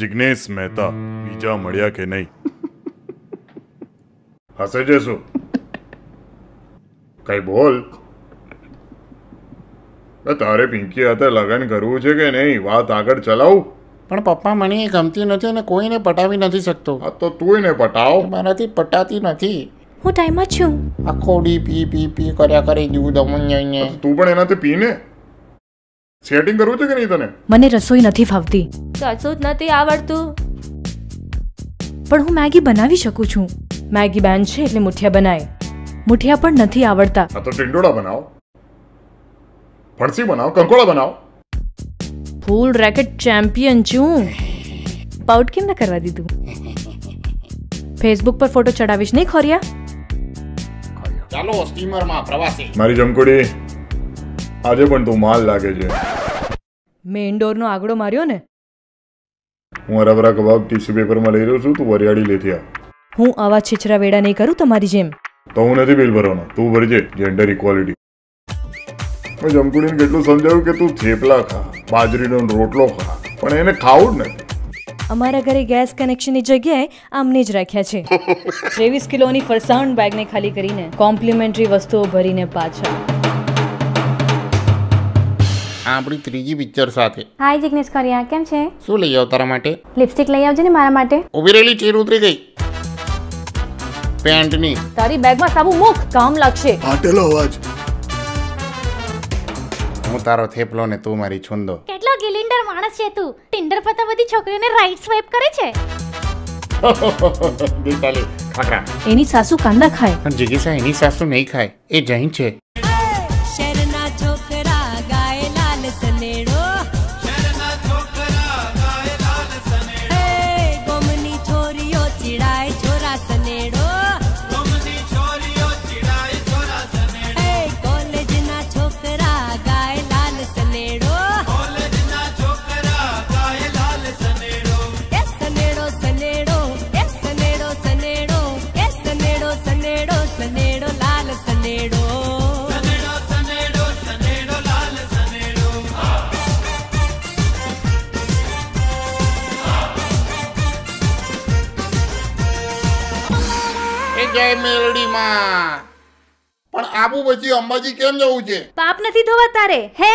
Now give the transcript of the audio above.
જિગ્નેશ મહેતા બીજા મળ્યા કે નહીં? હસે છે શું? કઈ બોલ. તારે પિંકી હાથે લગ્ન કરવું છે કે નહીં? વાત આગળ ચલાવ. પણ પપ્પા મને એ ગમતી નથી અને કોઈને પટાવી નથી શકતો. હા તો તું એને પટાવ. મારાથી પટાતી નથી. હું ટાઈમમાં જ છું. આખો ડી પી પી પી કર્યા કરે દૂધ અમને. તું પણ એનાથી પીને સેટિંગ કરવું છે કે નહીં તને? મને રસોઈ નથી ફાવતી. કશું જ નથી આવડતું. પણ હું મેગી બનાવી શકું છું. મેગી બેન છે એટલે મુઠિયા બનાય. મુઠિયા પણ નથી આવડતા. હા તો ટિંડોળા બનાવ, ફણસી બનાવ, કંકોડા બનાવ. ફૂલ રેકેટ ચેમ્પિયન છું. પાઉટ કેમ ના કરવા દીધું? ફેસબુક પર ફોટો ચડાવીશ નહીં ખોરિયા? ચાલો સ્ટીમરમાં પ્રવાસી. મારી જમકોડી આજે પણ તું માલ લાગે છે. મેઇન ડોરનો આગળો માર્યો ને. હું હરાભરા કબાબ ટીશ્યુ પેપરમાં લઈ રહ્યો છું, તું વરિયાળી લેતી આ. હું આવા છીછરા વેડા નહીં કરું તમારી જેમ. તો હું નથી બિલ ભરવાનો, તું ભરજે. Gender equality. મેં જમકુડીને કેટલું સમજાવ્યું કે તું થેપલા ખા, બાજરીનો રોટલો ખા, પણ એને ખાવું જ નથી. અમારા ઘરે ગેસ કનેક્શનની જગ્યાએ આમને જ રાખ્યા છે. 23 કિલોની ફરસાણ બેગને ખાલી કરીને કોમ્પ્લિમેન્ટરી વસ્તુઓ ભરીને પાછા. આપણી ત્રીજી પિક્ચર સાથે. હાય જિગ્નેશ કરિયા, કેમ છે? શું લઈ આવ તારા માટે? લિપસ્ટિક લઈ આવજે ને મારા માટે. ઉભી રહેલી ચીર ઉતરી ગઈ પેન્ટની. તારી બેગમાં સાબુ મૂક, કામ લાગશે. ફાટેલો અવાજ. હું તારો થેપલો ને તું મારી છુંદો. કેટલો ગિલિન્ડર માણસ છે તું. ટિન્ડર પર તો બધી છોકરીઓને રાઈટ સ્વાઇપ કરે છે. દીપાલી ખાખરા. એની સાસુ કાંદા ખાય. પણ જિગીસા એની સાસુ નહીં ખાય, એ જૈન છે. શેરના છોકરા ગાય લાલ સનેડો. શેરના છોકરા ગાય લાલ સનેડો. હે ગોમની છોરીઓ ચીડાય છોરા સનેડો. ગોમની છોરીઓ ચીડાય છોરા સનેડો. હે કોલેજના છોકરા ગાય લાલ સનેડો. કોલેજના છોકરા ગાય લાલ સનેડો. એ સનેડો સનેડો, એ સનેડો સનેડો, એ સનેડો સનેડો સનેડો લાલ સનેડો. જય મેલડીમાં. પણ આબુ પછી અંબાજી કેમ જવું છે? પાપ નથી ધોવા તારે હે?